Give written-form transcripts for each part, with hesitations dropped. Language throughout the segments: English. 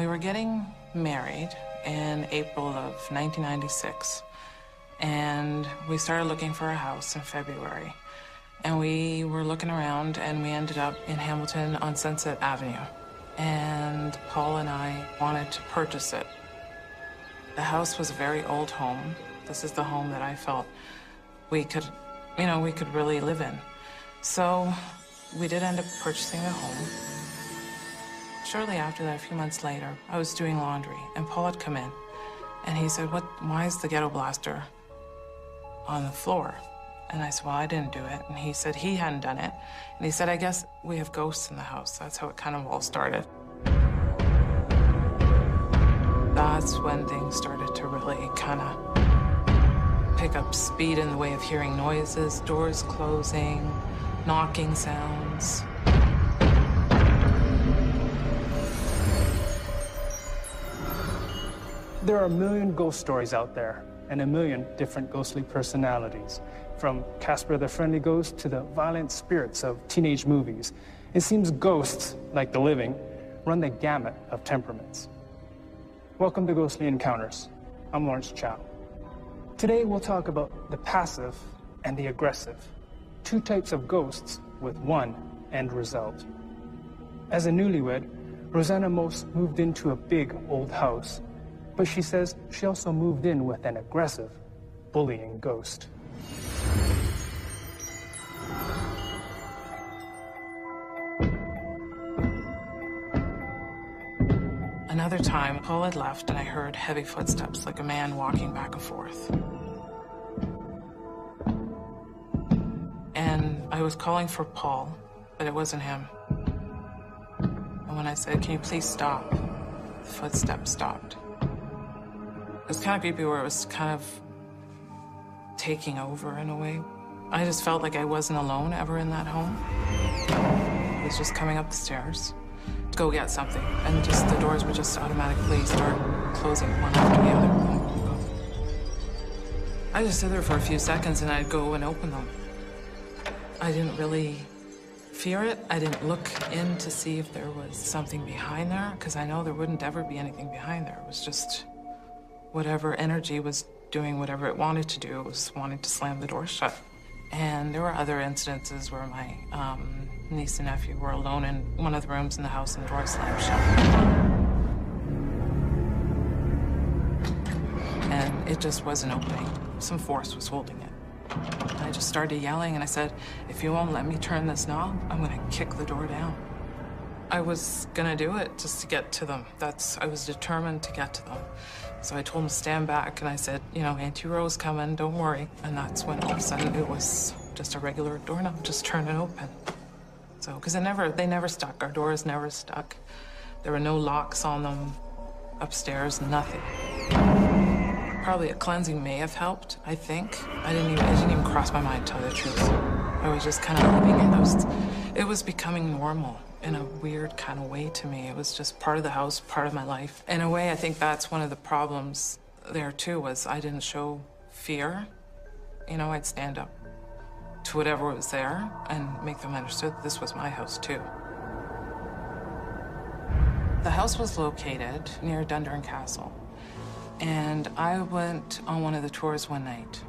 We were getting married in April of 1996, and we started looking for a house in February. And we were looking around, and we ended up in Hamilton on Sunset Avenue. And Paul and I wanted to purchase it. The house was a very old home. This is the home that I felt we could really live in. So we did end up purchasing the home. Shortly after that, a few months later, I was doing laundry, and Paul had come in, and he said, why is the ghetto blaster on the floor? And I said, well, I didn't do it. And he said he hadn't done it. And he said, I guess we have ghosts in the house. That's how it kind of all started. That's when things started to really kind of pick up speed in the way of hearing noises, doors closing, knocking sounds. There are a million ghost stories out there, and a million different ghostly personalities. From Casper the Friendly Ghost to the violent spirits of teenage movies, it seems ghosts, like the living, run the gamut of temperaments. Welcome to Ghostly Encounters. I'm Lawrence Chow. Today we'll talk about the passive and the aggressive, two types of ghosts with one end result. As a newlywed, Rosanna Mose moved into a big old house, but she says she also moved in with an aggressive, bullying ghost. Another time, Paul had left, and I heard heavy footsteps, like a man walking back and forth. And I was calling for Paul, but it wasn't him. And when I said, can you please stop? The footsteps stopped. It was kind of creepy where it was kind of taking over in a way. I just felt like I wasn't alone ever in that home. I was just coming up the stairs to go get something, and just the doors would just automatically start closing one after the other. I just stood there for a few seconds, and I'd go and open them. I didn't really fear it. I didn't look in to see if there was something behind there, because I know there wouldn't ever be anything behind there. It was just whatever energy was doing whatever it wanted to do. It was wanting to slam the door shut. And there were other incidences where my niece and nephew were alone in one of the rooms in the house and the door slammed shut. And it just wasn't opening. Some force was holding it. And I just started yelling, and I said, if you won't let me turn this knob, I'm gonna kick the door down. I was gonna do it just to get to them. I was determined to get to them. So I told him to stand back, and I said, Auntie Rose coming, don't worry. And that's when all of a sudden it was just a regular doorknob, just turn it open. So, because they never stuck. Our doors never stuck. There were no locks on them, upstairs, nothing. Probably a cleansing may have helped, I think. It didn't even cross my mind, to tell you the truth. I was just kind of living it. It was becoming normal in a weird kind of way to me. It was just part of the house, part of my life. In a way, I think that's one of the problems there too, was I didn't show fear. I'd stand up to whatever was there and make them understand that this was my house too. The house was located near Dundurn Castle, and I went on one of the tours one night.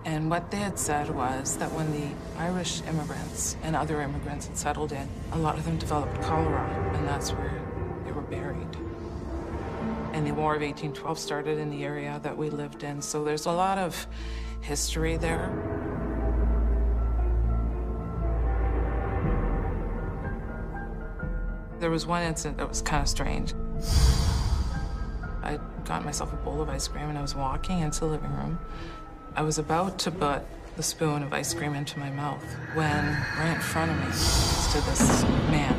And what they had said was that when the Irish immigrants and other immigrants had settled in, a lot of them developed cholera, and that's where they were buried. And the War of 1812 started in the area that we lived in, so there's a lot of history there. There was one incident that was kind of strange. I got myself a bowl of ice cream, and I was walking into the living room. I was about to put the spoon of ice cream into my mouth when right in front of me stood this man.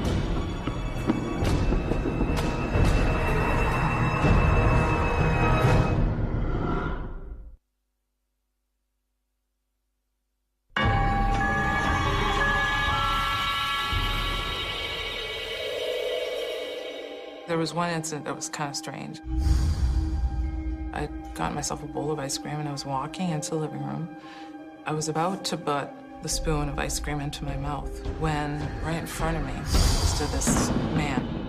There was one incident that was kind of strange. I got myself a bowl of ice cream, and I was walking into the living room. I was about to put the spoon of ice cream into my mouth when right in front of me stood this man.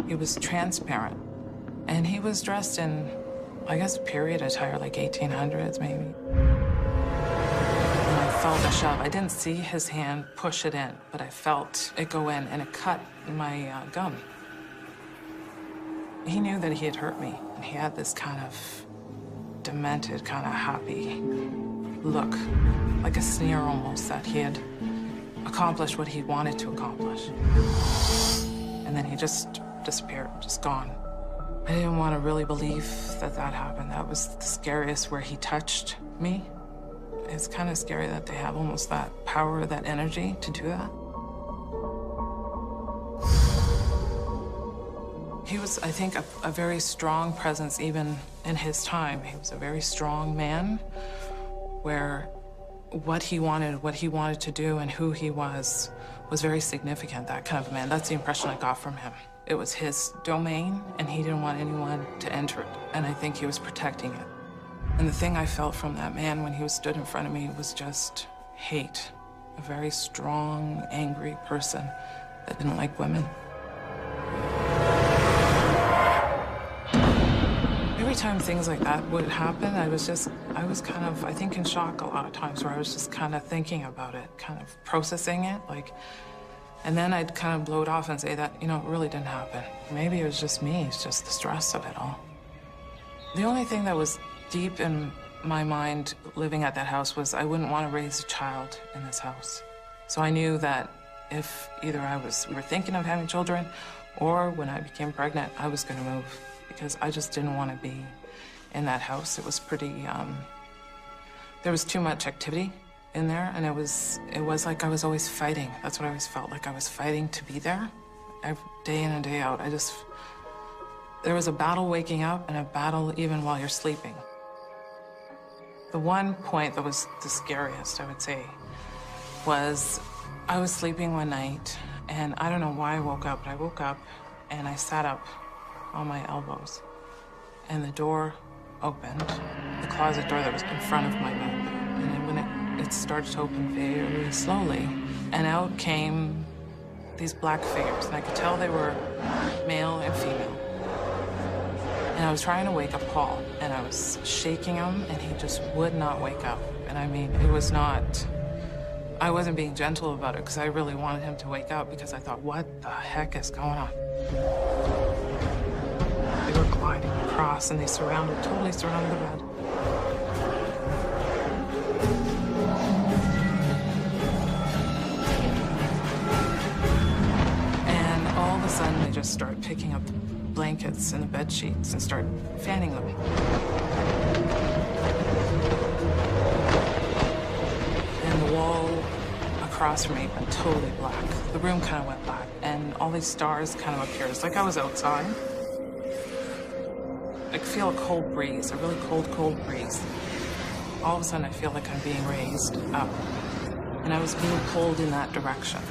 He was transparent. And he was dressed in, I guess, period attire, like 1800s maybe. And I felt a shove. I didn't see his hand push it in, but I felt it go in, and it cut my gum. He knew that he had hurt me, and he had this kind of demented, kind of happy look, like a sneer almost, that he had accomplished what he wanted to accomplish. And then he just disappeared, just gone. I didn't want to really believe that that happened. That was the scariest, where he touched me. It's kind of scary that they have almost that power, that energy to do that. He was, I think, a very strong presence even in his time. He was a very strong man, where what he wanted to do and who he was very significant, that kind of a man. That's the impression I got from him. It was his domain, and he didn't want anyone to enter it. And I think he was protecting it. And the thing I felt from that man when he stood in front of me was just hate. A very strong, angry person that didn't like women. Every time things like that would happen, I was kind of, I think, in shock a lot of times, where I was just kind of thinking about it, kind of processing it, like, and then I'd kind of blow it off and say that, you know, it really didn't happen. Maybe it was just me, it's just the stress of it all. The only thing that was deep in my mind living at that house was I wouldn't want to raise a child in this house. So I knew that if either we were thinking of having children, or when I became pregnant, I was going to move, because I just didn't want to be in that house. It was pretty, there was too much activity in there, and it was like I was always fighting. That's what I always felt, like I was fighting to be there, day in and day out. There was a battle waking up and a battle even while you're sleeping. The one point that was the scariest, I would say, was I was sleeping one night, and I don't know why I woke up, but I woke up and I sat up on my elbows, and the door opened, the closet door that was in front of my bed. And then when it started to open very slowly, and out came these black figures, and I could tell they were male and female. And I was trying to wake up Paul, and I was shaking him, and he just would not wake up. And I mean, I wasn't being gentle about it, because I really wanted him to wake up, because I thought, what the heck is going on? They were gliding across, and they totally surrounded the bed. And all of a sudden, they just started picking up the blankets and the bed sheets and start fanning them. And the wall across from me went totally black. The room kind of went black, and all these stars kind of appeared. It's like I was outside. I could feel a cold breeze, a really cold breeze. All of a sudden, I feel like I'm being raised up, and I was being pulled in that direction.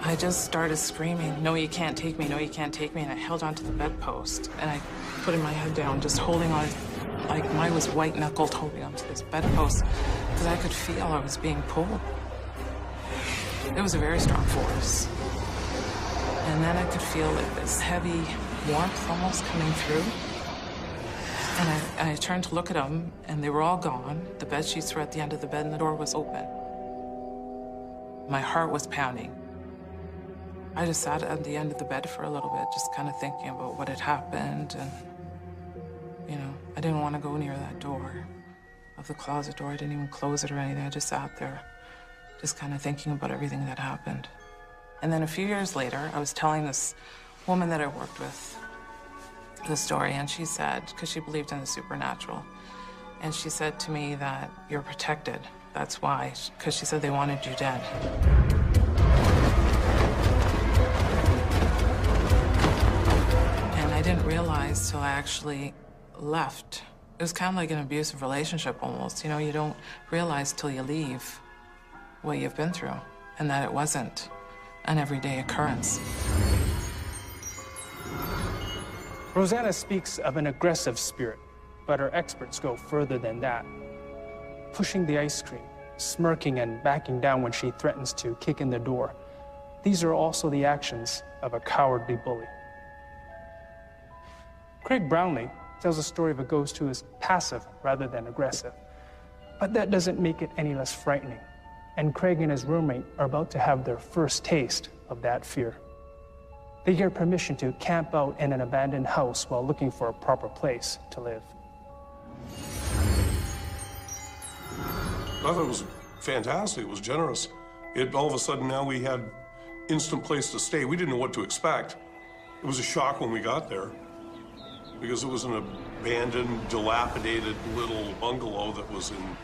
I just started screaming, "No, you can't take me, no, you can't take me," and I held onto the bedpost, and I put my head down, just holding on, like mine was white-knuckled, holding onto this bedpost, because I could feel I was being pulled. It was a very strong force. And then I could feel like this heavy warmth almost coming through. And I turned to look at them, and they were all gone. The bed sheets were at the end of the bed, and the door was open. My heart was pounding. I just sat at the end of the bed for a little bit, just kind of thinking about what had happened. And, you know, I didn't want to go near that door of the closet door. I didn't even close it or anything. I just sat there, just kind of thinking about everything that happened. And then a few years later, I was telling this woman that I worked with the story, and she said, because she believed in the supernatural, and she said to me that you're protected. That's why, because she said they wanted you dead. And I didn't realize till I actually left. It was kind of like an abusive relationship almost. You know, you don't realize till you leave what you've been through, and that it wasn't an everyday occurrence. Rosanna speaks of an aggressive spirit, but our experts go further than that. Pushing the ice cream, smirking and backing down when she threatens to kick in the door. These are also the actions of a cowardly bully. Craig Brownlee tells a story of a ghost who is passive rather than aggressive. But that doesn't make it any less frightening. And Craig and his roommate are about to have their first taste of that fear. They get permission to camp out in an abandoned house while looking for a proper place to live. I thought it was fantastic. It was generous. All of a sudden now we had instant place to stay. We didn't know what to expect. It was a shock when we got there because it was an abandoned, dilapidated little bungalow that was in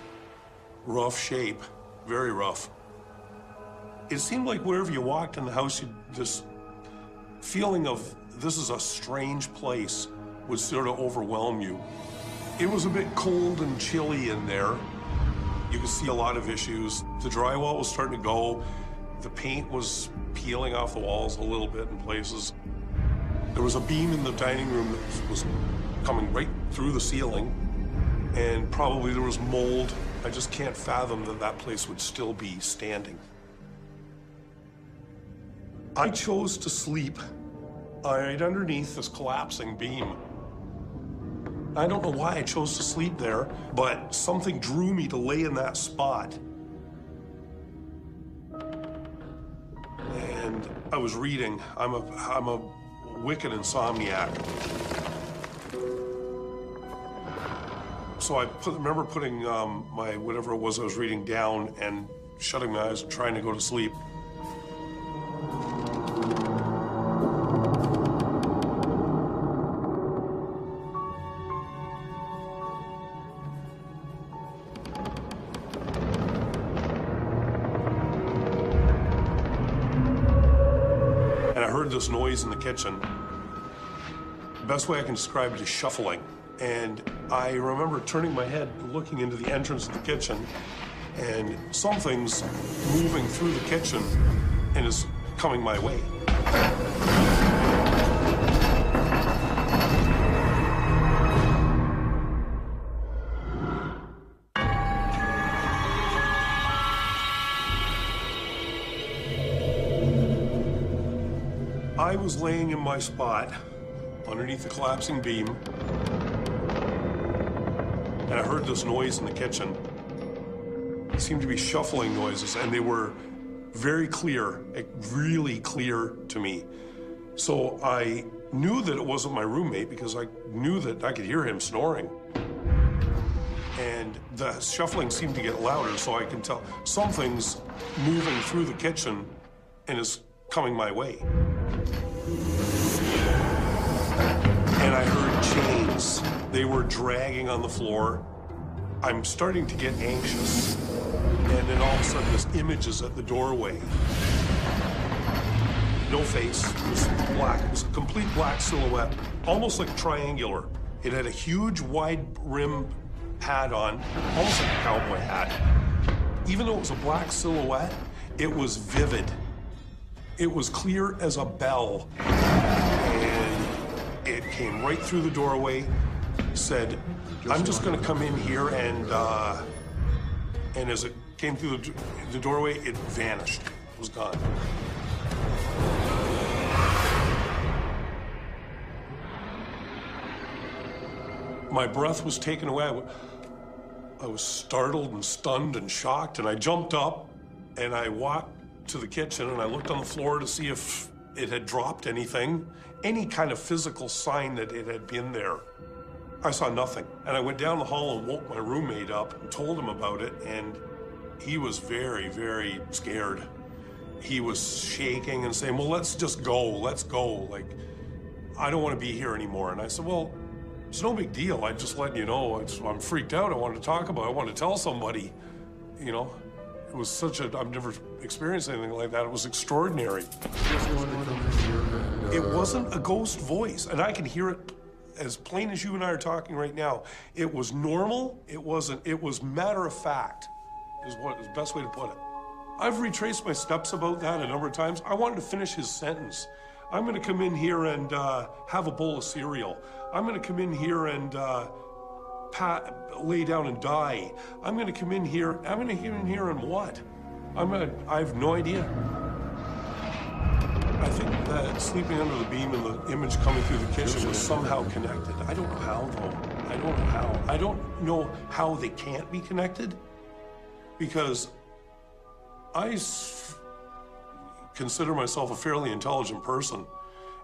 rough shape, very rough. It seemed like wherever you walked in the house, this feeling of this is a strange place would sort of overwhelm you. It was a bit cold and chilly in there. You could see a lot of issues. The drywall was starting to go. The paint was peeling off the walls a little bit in places. There was a beam in the dining room that was coming right through the ceiling, and probably there was mold. I just can't fathom that that place would still be standing. I chose to sleep right underneath this collapsing beam. I don't know why I chose to sleep there, but something drew me to lay in that spot. And I was reading. I'm a wicked insomniac. So I remember putting my whatever it was I was reading down and shutting my eyes and trying to go to sleep. This noise in the kitchen. The best way I can describe it is shuffling. And I remember turning my head, looking into the entrance of the kitchen, and something's moving through the kitchen and is coming my way. I was laying in my spot underneath the collapsing beam, and I heard this noise in the kitchen. It seemed to be shuffling noises, and they were very clear, like really clear to me. So I knew that it wasn't my roommate because I knew that I could hear him snoring. And the shuffling seemed to get louder, so I can tell something's moving through the kitchen and is coming my way. And I heard chains. They were dragging on the floor. I'm starting to get anxious. And then all of a sudden, this image is at the doorway. No face. It was black. It was a complete black silhouette, almost like triangular. It had a huge, wide rim hat on, almost like a cowboy hat. Even though it was a black silhouette, it was vivid. It was clear as a bell. And it came right through the doorway, said, I'm just gonna come in here, and as it came through the doorway, it vanished. It was gone. My breath was taken away. I was startled and stunned and shocked, and I jumped up and I walked to the kitchen and I looked on the floor to see if it had dropped anything, any kind of physical sign that it had been there. I saw nothing. And I went down the hall and woke my roommate up and told him about it, and he was very, very scared. He was shaking and saying, well, let's just go, let's go. Like, I don't want to be here anymore. And I said, well, it's no big deal. I just letting you know, I'm freaked out. I wanted to talk about it. I wanted to tell somebody, you know. It was such a, I've never experienced anything like that. It was extraordinary. It wasn't a ghost voice, and I can hear it as plain as you and I are talking right now. It was normal. It was matter of fact, is the best way to put it. I've retraced my steps about that a number of times. I wanted to finish his sentence. I'm gonna come in here and have a bowl of cereal. I'm gonna come in here and lay down and die. I'm gonna come in here and what? I have no idea. I think that sleeping under the beam and the image coming through the kitchen was somehow connected. I don't know how, though. I don't know how. I don't know how they can't be connected, because I consider myself a fairly intelligent person.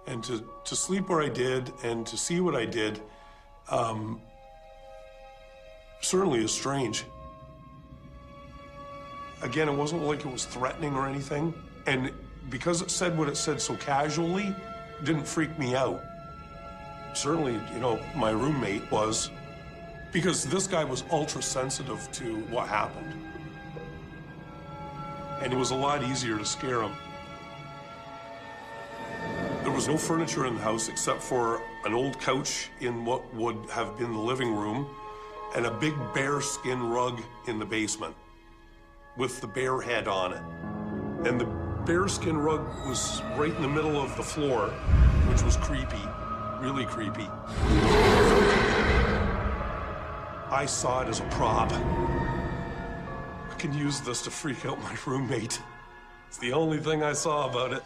And to sleep where I did and to see what I did certainly is strange. Again, it wasn't like it was threatening or anything. And because it said what it said so casually, it didn't freak me out. Certainly, you know, my roommate was, because this guy was ultra sensitive to what happened. And it was a lot easier to scare him. There was no furniture in the house except for an old couch in what would have been the living room and a big bear skin rug in the basement with the bear head on it. And the bearskin rug was right in the middle of the floor, which was creepy, really creepy. I saw it as a prop. I can use this to freak out my roommate. It's the only thing I saw about it.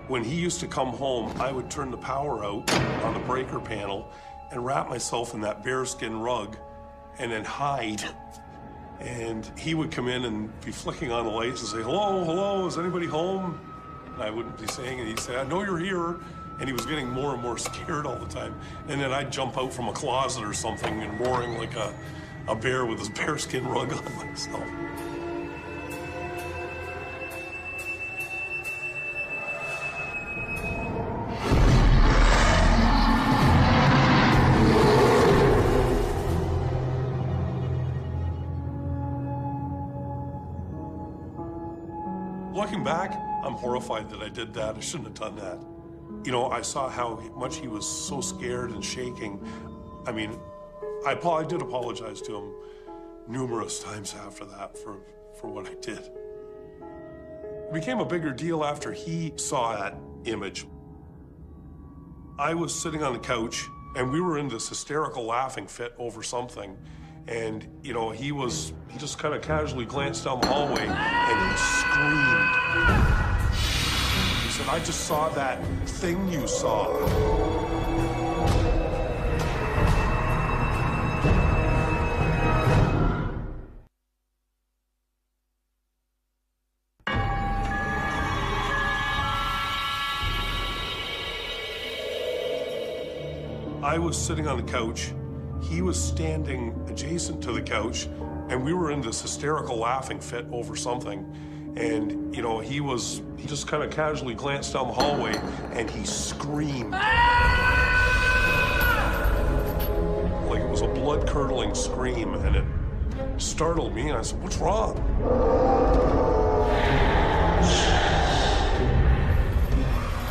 When he used to come home, I would turn the power out on the breaker panel and wrap myself in that bearskin rug and then hide. And he would come in and be flicking on the lights and say, hello, hello, is anybody home? And I wouldn't be saying it. He'd say, I know you're here. And he was getting more and more scared all the time. And then I'd jump out from a closet or something and roaring like a bear with his bearskin rug on myself. Looking back, I'm horrified that I did that. I shouldn't have done that. You know, I saw how much he was so scared and shaking. I mean, I did apologize to him numerous times after that for what I did. It became a bigger deal after he saw that image. I was sitting on the couch, and we were in this hysterical laughing fit over something. And, you know, he just kind of casually glanced down the hallway and he screamed. He said, I just saw that thing you saw. I was sitting on the couch. He was standing adjacent to the couch, and we were in this hysterical laughing fit over something. And, you know, he just kind of casually glanced down the hallway and he screamed. Like it was a blood-curdling scream, and it startled me, and I said, what's wrong?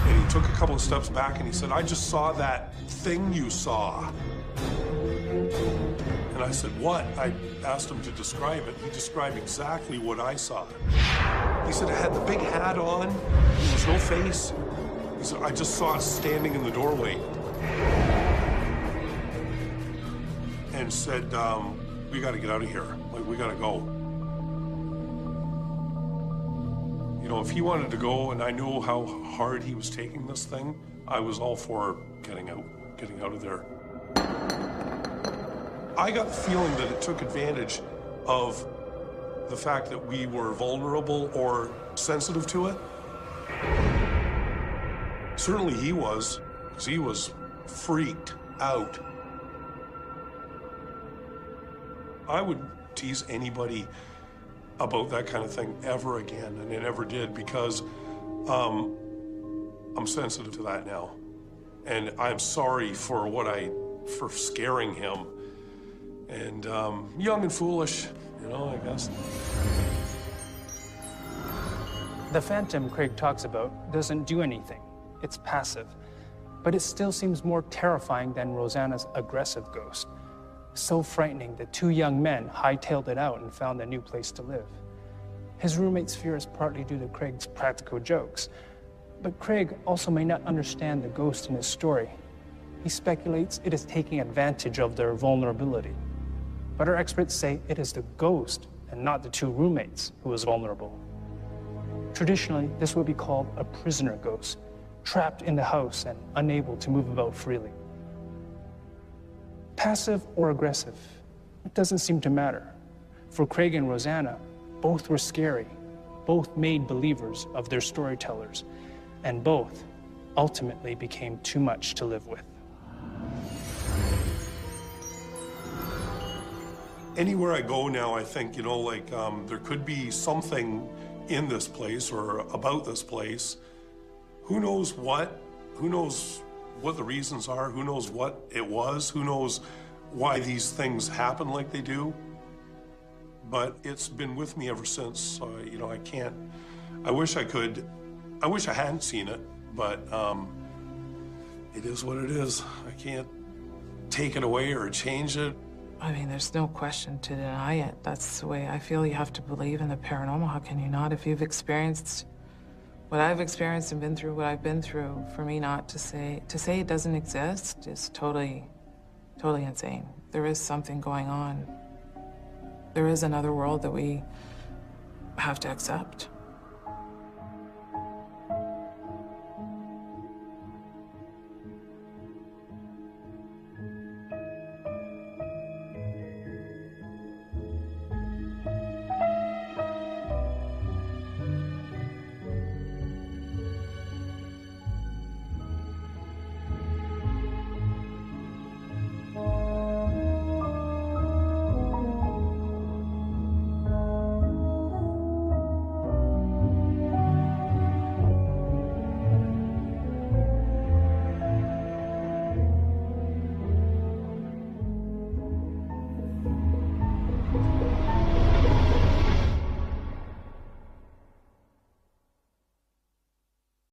And he took a couple of steps back and he said, I just saw that thing you saw. And I said, what? I asked him to describe it. He described exactly what I saw. He said it had the big hat on, there was no face. He said, I just saw it standing in the doorway. And said, we gotta get out of here. Like, we gotta go. You know, if he wanted to go and I knew how hard he was taking this thing, I was all for getting out of there. I got the feeling that it took advantage of the fact that we were vulnerable or sensitive to it. Certainly he was, because he was freaked out. I would tease anybody about that kind of thing ever again, and I never did, because I'm sensitive to that now. And I'm sorry for for scaring him. And young and foolish, you know, I guess. The phantom Craig talks about doesn't do anything. It's passive. But it still seems more terrifying than Rosanna's aggressive ghost. So frightening that two young men hightailed it out and found a new place to live. His roommate's fear is partly due to Craig's practical jokes. But Craig also may not understand the ghost in his story. He speculates it is taking advantage of their vulnerability. but our experts say it is the ghost and not the two roommates who is vulnerable. Traditionally, this would be called a prisoner ghost, trapped in the house and unable to move about freely. Passive or aggressive, it doesn't seem to matter. For Craig and Rosanna, both were scary, both made believers of their storytellers, and both ultimately became too much to live with. Anywhere I go now, I think, you know, like there could be something in this place or about this place. Who knows what? Who knows what the reasons are? Who knows what it was? Who knows why these things happen like they do? But it's been with me ever since. You know, I wish I could. I wish I hadn't seen it, but it is what it is. I can't take it away or change it. I mean, there's no question to deny it. That's the way I feel. You have to believe in the paranormal. How can you not? If you've experienced what I've experienced and been through what I've been through, for me not to say it doesn't exist is totally insane. There is something going on. There is another world that we have to accept.